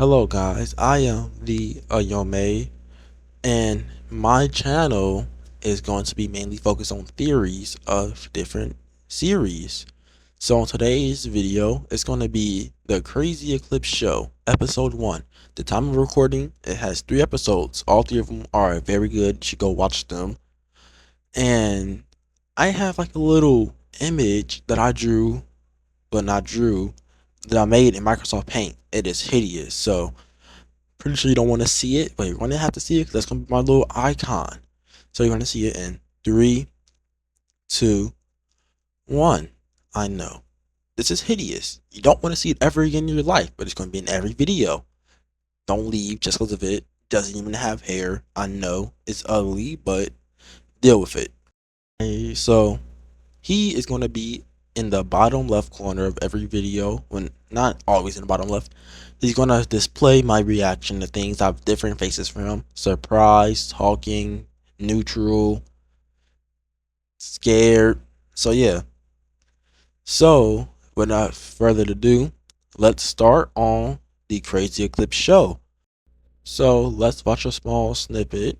Hello guys, I am the Ayome, and my channel is going to be mainly focused on theories of different series. So on today's video, it's going to be the Crazy Eclipse Show, episode 1. The time of recording, it has 3 episodes. All 3 of them are very good. You should go watch them. And I have like a little image that I drew, but not drew, that I made in Microsoft Paint. It is hideous. So pretty sure you don't want to see it, but you're going to have to see it because that's going to be my little icon. So you're going to see it in 3, 2, 1. I know. This is hideous. You don't want to see it ever again in your life, but it's going to be in every video. Don't leave just because of it. Doesn't even have hair. I know. It's ugly, but deal with it. Okay, so he is going to be in the bottom left corner of every video, when not always in the bottom left. He's going to display my reaction to things. I have different faces for him: surprised, talking, neutral, scared. So yeah, so without further ado, let's start on the Crazy Eclipse Show. So let's watch a small snippet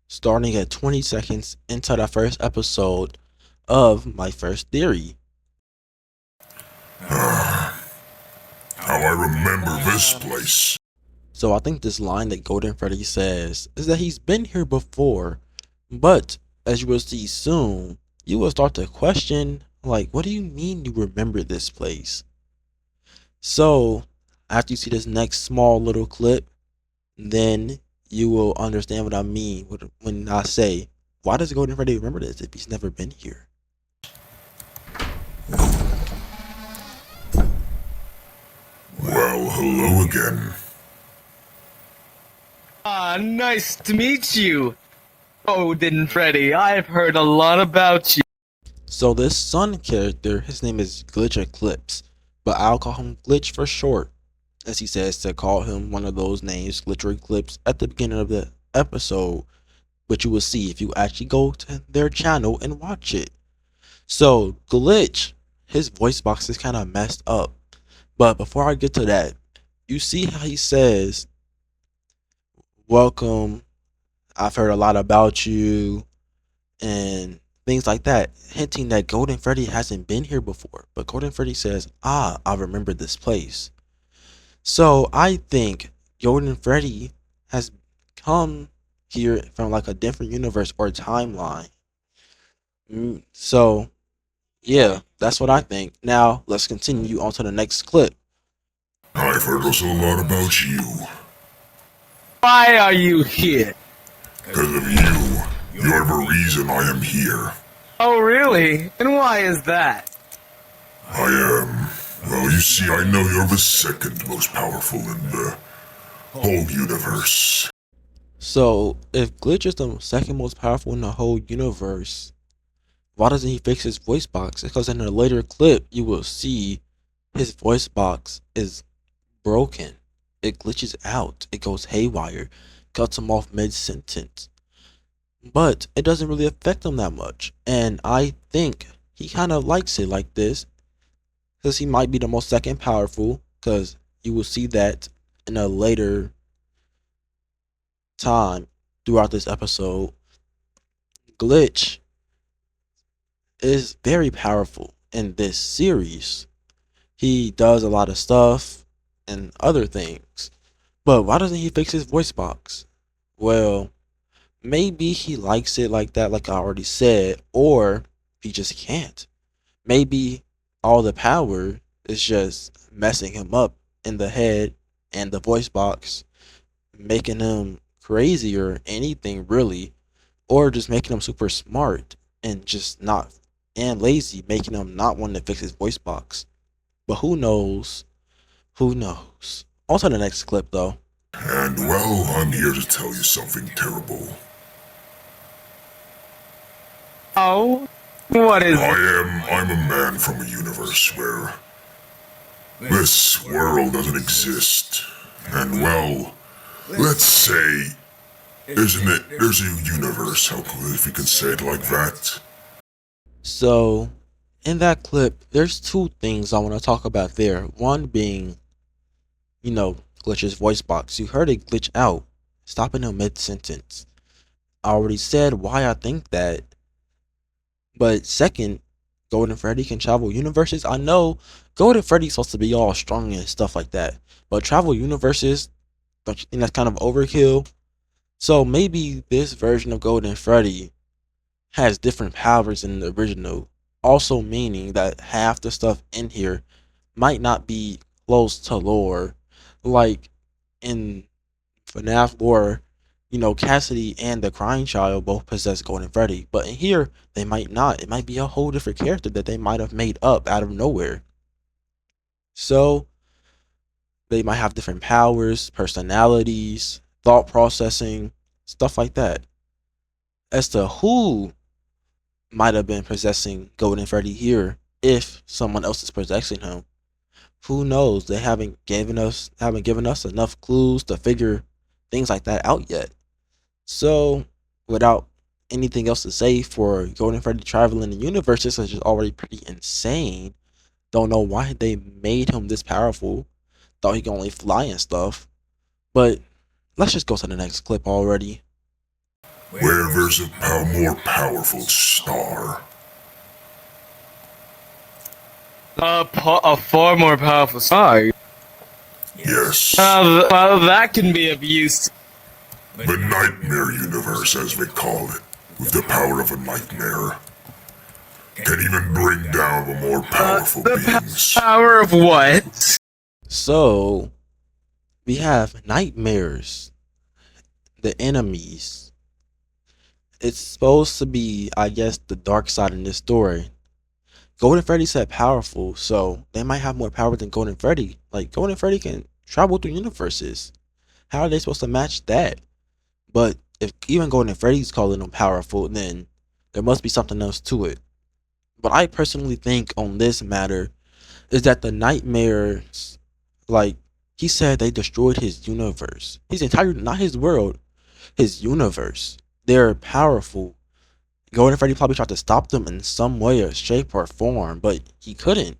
starting at 20 seconds into the first episode of my first theory. How I remember this place. So I think this line that Golden Freddy says is that he's been here before, but as you will see soon, you will start to question, like, what do you mean you remember this place? So after you see this next small little clip, then you will understand what I mean when I say, why does Golden Freddy remember this if he's never been here? Well, hello again. Nice to meet you, Odin Freddy. I've heard a lot about you. So this sun character, his name is Glitch Eclipse, but I'll call him Glitch for short, as he says to call him one of those names, Glitch or Eclipse, at the beginning of the episode, which you will see if you actually go to their channel and watch it. So Glitch, his voice box is kind of messed up, but before I get to that, you see how he says, welcome, I've heard a lot about you, and things like that, hinting that Golden Freddy hasn't been here before. But Golden Freddy says, I remember this place. So I think Golden Freddy has come here from like a different universe or timeline. So yeah, that's what I think. Now let's continue on to the next clip. I've heard also a lot about you. Why are you here? Because of you. You're the reason I am here. Oh, really? And why is that? I am. Well, you see, I know you're the second most powerful in the whole universe. So if Glitch is the second most powerful in the whole universe, why doesn't he fix his voice box? Because in a later clip, you will see his voice box is broken. It glitches out. It goes haywire. Cuts him off mid-sentence. But it doesn't really affect him that much. And I think he kind of likes it like this, because he might be the most second powerful, because you will see that in a later time throughout this episode. Glitch is very powerful in this series. He does a lot of stuff and other things. But why doesn't he fix his voice box? Well, maybe he likes it like that, like I already said, or he just can't. Maybe all the power is just messing him up in the head and the voice box, making him crazy or anything really, or just making him super smart and just not, and lazy, making him not want to fix his voice box. But who knows? Who knows? On to the next clip though. And well, I'm here to tell you something terrible. Oh? What is it? I'm a man from a universe where this world doesn't exist. And well, let's say, isn't it, there's a universe, if you can say it like that. So in that clip, there's two things I want to talk about there. One being, Glitch's voice box. You heard it glitch out, stopping him mid-sentence. I already said why I think that. But second, Golden Freddy can travel universes. I know Golden Freddy's supposed to be all strong and stuff like that. But travel universes, don't you think that's kind of overkill? So maybe this version of Golden Freddy has different powers than the original. Also meaning that half the stuff in here might not be close to lore. Like in FNAF lore, Cassidy and the Crying Child both possess Golden Freddy, but in here they might not. It might be a whole different character that they might have made up out of nowhere. So they might have different powers, personalities, thought processing, stuff like that. As to who might have been possessing Golden Freddy here, if someone else is possessing him, who knows? They haven't given us enough clues to figure things like that out yet. So, without anything else to say for Golden Freddy traveling in universes, which is already pretty insane. Don't know why they made him this powerful. Thought he could only fly and stuff. But let's just go to the next clip already. Where there's a more powerful star. A far more powerful star. Yes. Well, that can be of use. The Nightmare Universe, as they call it, with the power of a nightmare, can even bring down the more powerful beings. Power of what? So, we have nightmares, the enemies. It's supposed to be, I guess, the dark side in this story. Golden Freddy said powerful, so they might have more power than Golden Freddy. Like, Golden Freddy can travel through universes. How are they supposed to match that? But if even Golden Freddy's calling them powerful, then there must be something else to it. But I personally think on this matter is that the nightmares, like, he said they destroyed his universe. His entire, not his world, his universe. They're powerful. Golden Freddy probably tried to stop them in some way or shape or form, but he couldn't.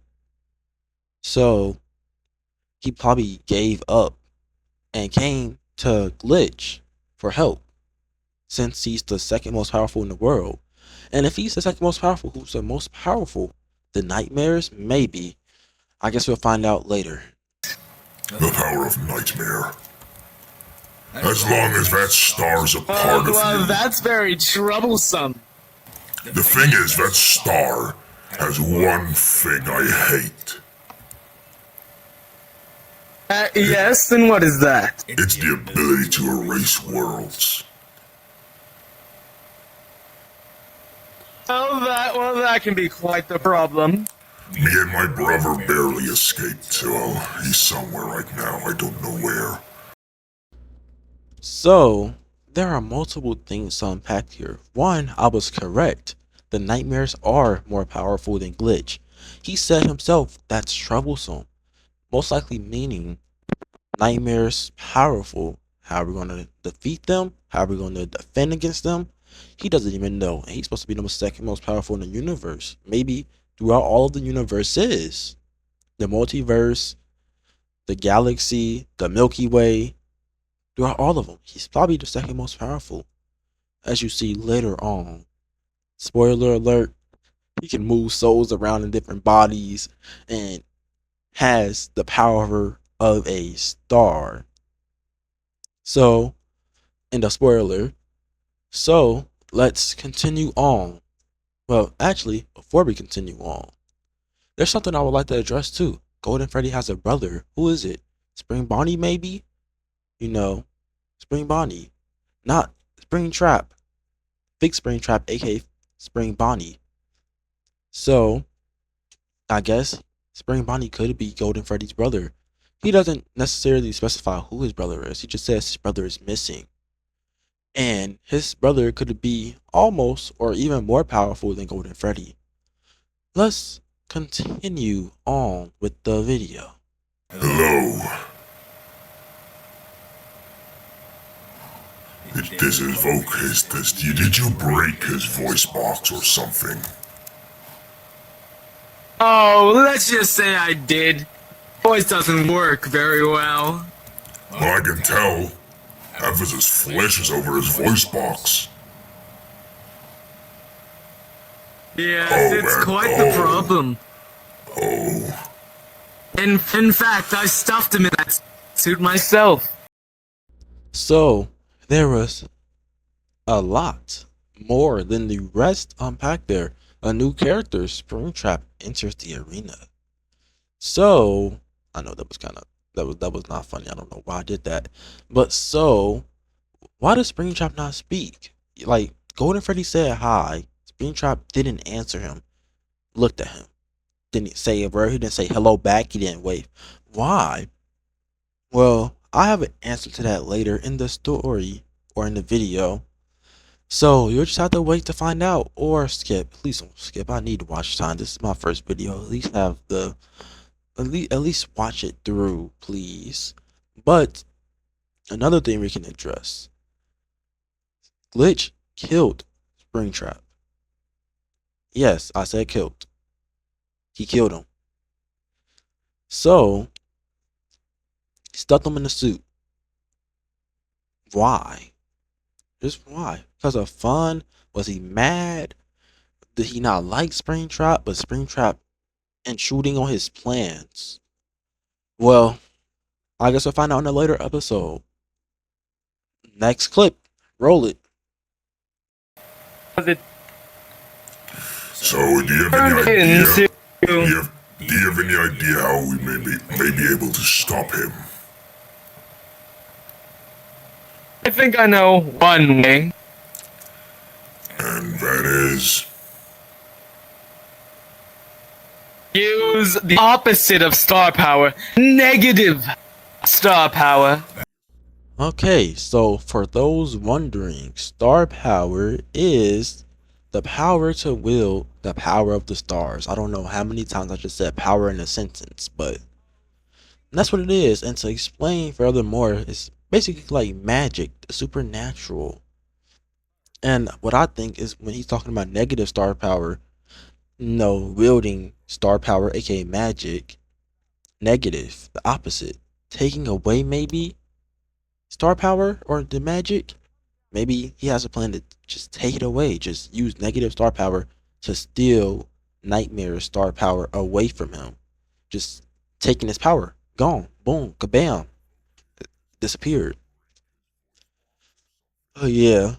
So he probably gave up and came to Glitch for help, since he's the second most powerful in the world. And if he's the second most powerful, who's the most powerful? The nightmares? Maybe. I guess we'll find out later. The power of nightmare. As long as that star's a part of Well, you. that's very troublesome. The thing is, that star has one thing I hate. Yes, then what is that? It's the ability to erase worlds. Well, that can be quite the problem. Me and my brother barely escaped, so he's somewhere right now, I don't know where. So, there are multiple things to unpack here. One, I was correct. The nightmares are more powerful than Glitch. He said himself that's troublesome. Most likely meaning nightmares powerful. How are we going to defeat them? How are we going to defend against them? He doesn't even know. And he's supposed to be the second most powerful in the universe. Maybe throughout all of the universes. The multiverse, the galaxy, the Milky Way. Throughout all of them, he's probably the second most powerful. As you see later on. Spoiler alert, he can move souls around in different bodies and has the power of a star. So, in the spoiler, so let's continue on. Well, actually, before we continue on, there's something I would like to address too. Golden Freddy has a brother. Who is it? Spring Bonnie, maybe? Spring Bonnie. Not Spring Trap. Big Spring Trap, aka Spring Bonnie. So, I guess Spring Bonnie could be Golden Freddy's brother. He doesn't necessarily specify who his brother is. He just says his brother is missing. And his brother could be almost or even more powerful than Golden Freddy. Let's continue on with the video. Hello. Did this evoke did you break his voice box or something? Oh, let's just say I did. Voice doesn't work very well. Well, I can tell. Half of his flesh is over his voice box. Yes, Oh, it's man. quite the problem. Oh. In fact, I stuffed him in that suit myself. So there was a lot more than the rest unpacked there. A new character, Springtrap, enters the arena. So I know that was kind of that was not funny. I don't know why I did that, but so why does Springtrap not speak? Like Golden Freddy said hi. Springtrap didn't answer him. Looked at him. Didn't say a word. He didn't say hello back. He didn't wave. Why? Well, I have an answer to that later in the story or in the video. So you'll just have to wait to find out or skip. Please don't skip. I need to watch time. This is my first video. At least have the at least watch it through, please. But another thing we can address. Glitch killed Springtrap. Yes, I said killed. He killed him. So stuck him in the suit. Why? Just why? Because of fun? Was he mad? Did he not like Springtrap? But Springtrap intruding on his plans. Well, I guess we'll find out in a later episode. Next clip. Roll it. So, do you have any idea? Do you have any idea how we may be able to stop him? I think I know one way. And that is... Use the opposite of star power. Negative star power. Okay, so for those wondering, star power is the power to will the power of the stars. I don't know how many times I just said power in a sentence, but that's what it is. And to explain furthermore, it's basically like magic, the supernatural. And what I think is when he's talking about negative star power, no, wielding star power, aka magic, negative, the opposite, taking away maybe star power or the magic. Maybe he has a plan to just take it away, just use negative star power to steal Nightmare's star power away from him. Just taking his power, gone, boom, kabam, disappeared. Oh yeah.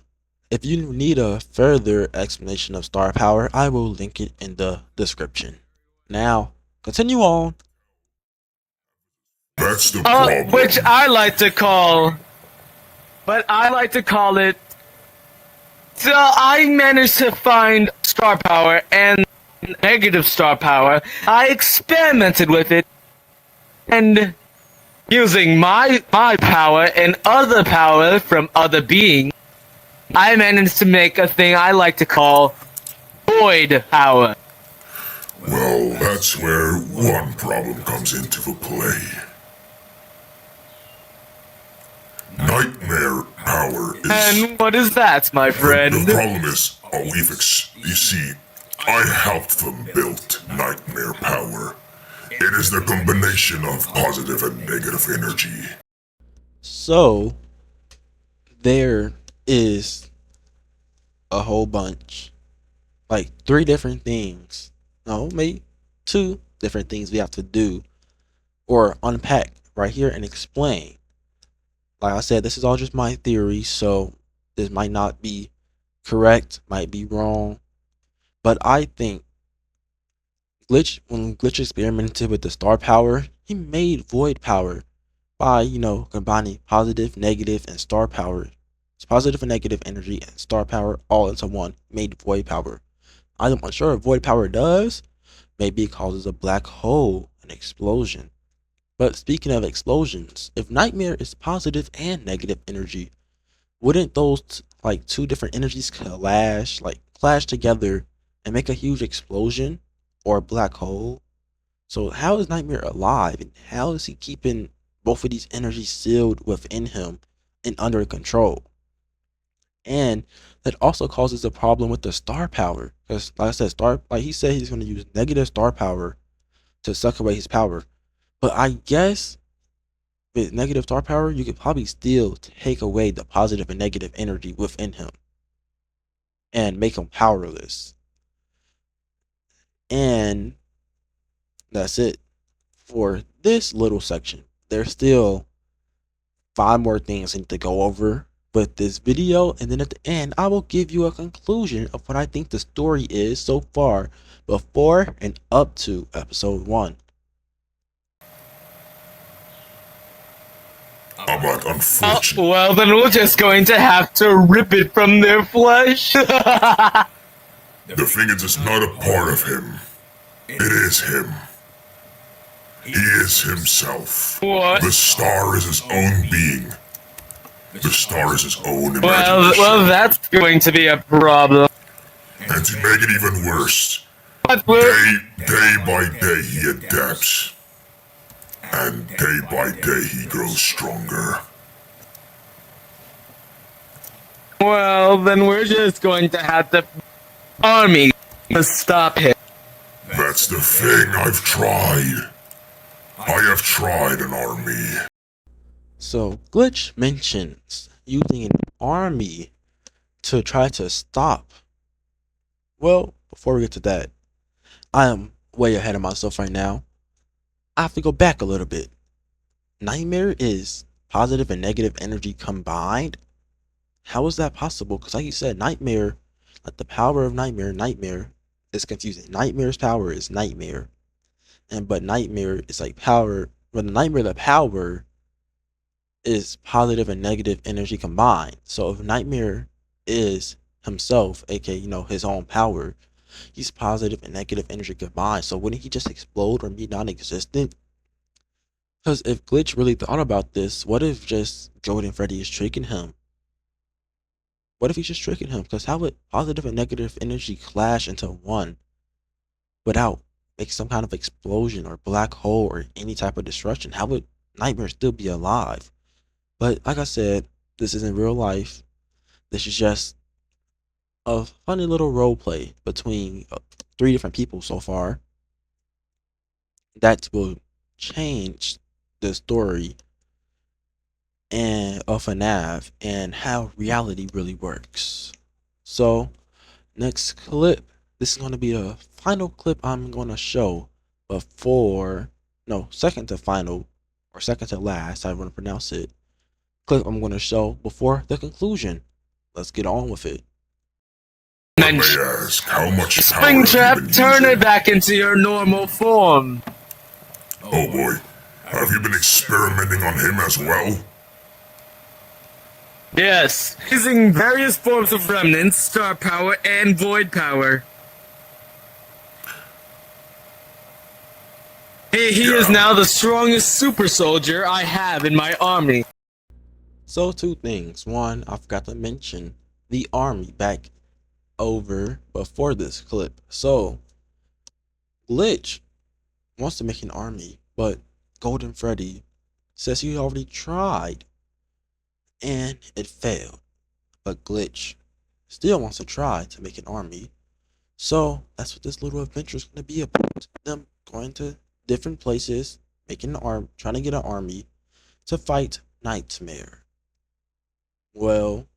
If you need a further explanation of star power, I will link it in the description. Now, continue on. That's the problem. Which I like to call... But I like to call it... So I managed to find star power and negative star power. I experimented with it. And using my power and other power from other beings, I managed to make a thing I like to call void power. Well, that's where one problem comes into the play. Nightmare power is... And what is that, my friend? The problem is, you see, I helped them build Nightmare power. It is the combination of positive and negative energy. So, there is a whole bunch, like 3 different things. No, maybe 2 different things we have to do or unpack right here and explain. Like I said, this is all just my theory, so this might not be correct, might be wrong, but I think when Glitch experimented with the star power, he made void power by, combining positive, negative, and star power. It's positive and negative energy and star power all into one, made void power. I'm unsure if void power does. Maybe it causes a black hole, an explosion. But speaking of explosions, if Nightmare is positive and negative energy, wouldn't those 2 different energies clash together and make a huge explosion or a black hole? So how is Nightmare alive, and how is he keeping both of these energies sealed within him and under control? And that also causes a problem with the star power, because like I said, he said he's going to use negative star power to suck away his power. But I guess with negative star power, you could probably still take away the positive and negative energy within him and make him powerless. And that's it for this little section. There's still 5 more things I need to go over with this video, and then at the end I will give you a conclusion of what I think the story is so far before and up to episode 1. But unfortunately, Well, then we're just going to have to rip it from their flesh. the thing is, it's not a part of him. It is him. He is himself. What? The star is his own being. The star is his own Well, imagination. that's going to be a problem. And to make it even worse, But we're- day by day he adapts. And day by day he grows stronger. Well, then we're just going to have to army to stop him. That's the thing, I've tried. I have tried an army. So Glitch mentions using an army to try to stop. Well, before we get to that, I am way ahead of myself right now. I have to go back a little bit. Nightmare is positive and negative energy combined. How is that possible? Because like you said, Nightmare, like the power of Nightmare is confusing. Nightmare's power is Nightmare. But Nightmare is like power, but the power is positive and negative energy combined. So if Nightmare is himself, aka his own power, he's positive and negative energy combined. So wouldn't he just explode or be non-existent? Because if Glitch really thought about this, what if just Golden Freddy is tricking him? What if he's just tricking him? Because how would positive and negative energy clash into one without making some kind of explosion or black hole or any type of destruction? How would Nightmare still be alive? But like I said, this isn't real life. This is just a funny little role play between 3 different people so far that will change the story and of FNAF and how reality really works. So next clip, this is going to be the final clip I'm going to show before, no, second to final or second to last, I want to pronounce it, clip I'm going to show before the conclusion. Let's get on with it. I may ask, how much power have Springtrap, you been turn using? it back into your normal form. Oh boy, have you been experimenting on him as well? Yes, using various forms of remnants, star power, and void power. He is now the strongest super soldier I have in my army. So 2 things. One, I forgot to mention the army back over before this clip. So Glitch wants to make an army, but Golden Freddy says he already tried and it failed. But Glitch still wants to try to make an army. So that's what this little adventure is going to be about. Them going to different places, making an arm, trying to get an army to fight Nightmare. Well,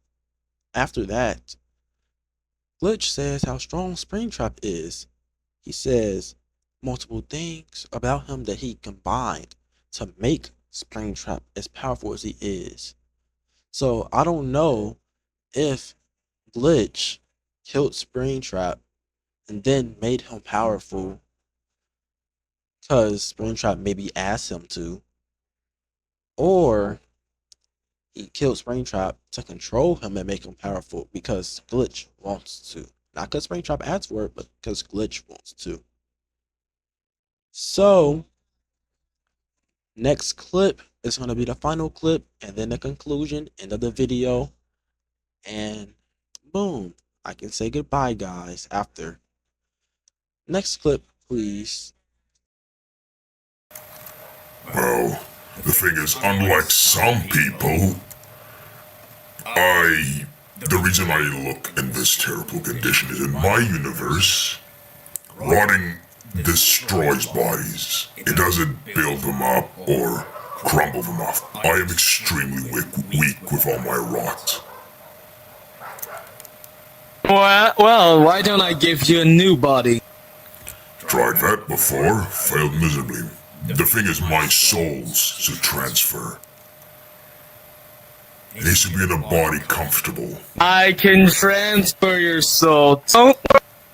after that, Glitch says how strong Springtrap is. He says multiple things about him that he combined to make Springtrap as powerful as he is. So I don't know if Glitch killed Springtrap and then made him powerful because Springtrap maybe asked him to, or he killed Springtrap to control him and make him powerful because Glitch wants to. Not because Springtrap asked for it, but because Glitch wants to. So, next clip is going to be the final clip and then the conclusion, end of the video. And boom, I can say goodbye, guys, after. Next clip, please. Well, the thing is, unlike some people, the reason I look in this terrible condition is in my universe, rotting destroys bodies. It doesn't build them up or Crumble them off. I am extremely weak with all my rot. Well, why don't I give you a new body? Tried that before, failed miserably. The thing is, my soul's to transfer. It needs to be in a body comfortable. I can transfer your soul. Don't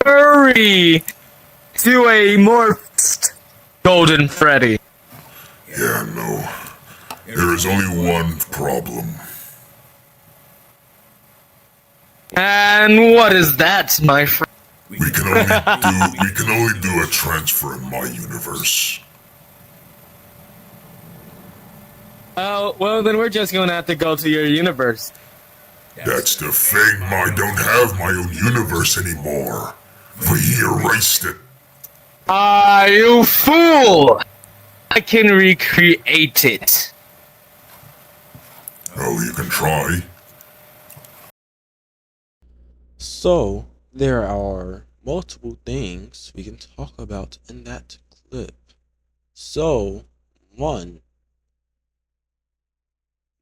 worry. To a morphed Golden Freddy. Yeah, no. There is only one problem. And what is that, my friend? We can only do a transfer in my universe. Oh, well, then we're just gonna have to go to your universe. That's the thing, I don't have my own universe anymore. We erased it. Ah, you fool! I can recreate it. Oh, you can try. So, there are multiple things we can talk about in that clip. So, one,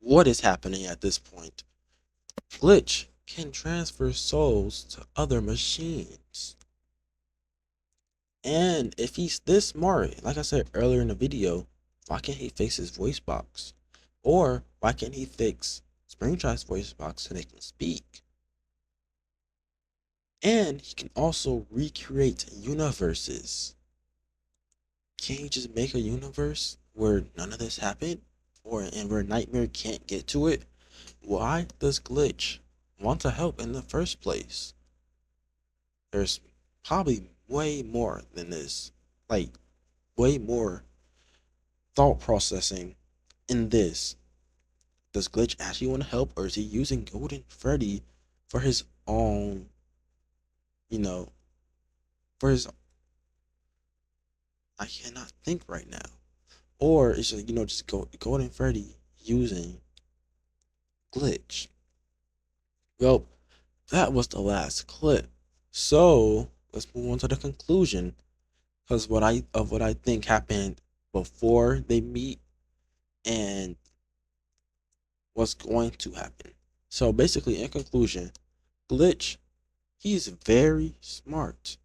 what is happening at this point? Glitch can transfer souls to other machines. And if he's this smart, like I said earlier in the video, why can't he fix his voice box? Or why can't he fix Springtribe's voice box so they can speak? And he can also recreate universes. Can't you just make a universe where none of this happened? And where Nightmare can't get to it? Why does Glitch want to help in the first place? There's probably way more than this. Like, way more thought processing in this. Does Glitch actually want to help, or is he using Golden Freddy for his own, for his, I cannot think right now. Or is it, just Golden Freddy using Glitch? Well, that was the last clip. So let's move on to the conclusion, because what I think happened before they meet and what's going to happen. So basically, in conclusion, Glitch, he's very smart.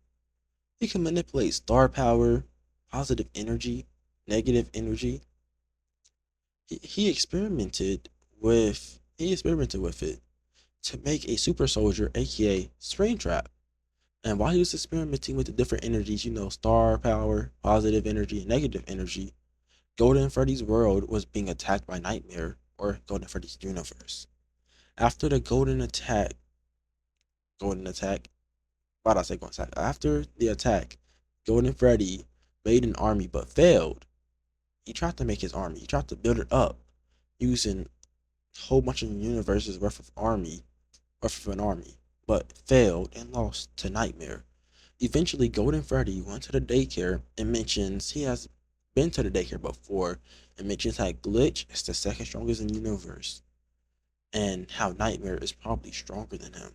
He can manipulate star power, positive energy, negative energy. He experimented with it to make a super soldier, aka Springtrap. And while he was experimenting with the different energies, star power, positive energy, and negative energy, Golden Freddy's world was being attacked by Nightmare, or Golden Freddy's universe. After the why'd I say Golden attack? After the attack, Golden Freddy made an army but failed. He tried to make his army. He tried to build it up using a whole bunch of universes worth of an army, but failed and lost to Nightmare. Eventually, Golden Freddy went to the daycare and mentions he has been to the daycare before, and mentions how Glitch is the second strongest in the universe, and how Nightmare is probably stronger than him.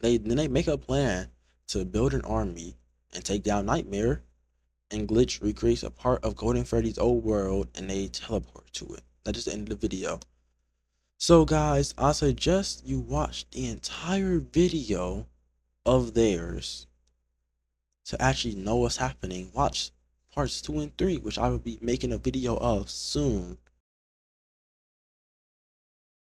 They make a plan to build an army and take down Nightmare, and Glitch recreates a part of Golden Freddy's old world, and they teleport to it. That is the end of the video. So guys, I suggest you watch the entire video of theirs to actually know what's happening. Watch parts 2 and 3, which I will be making a video of soon.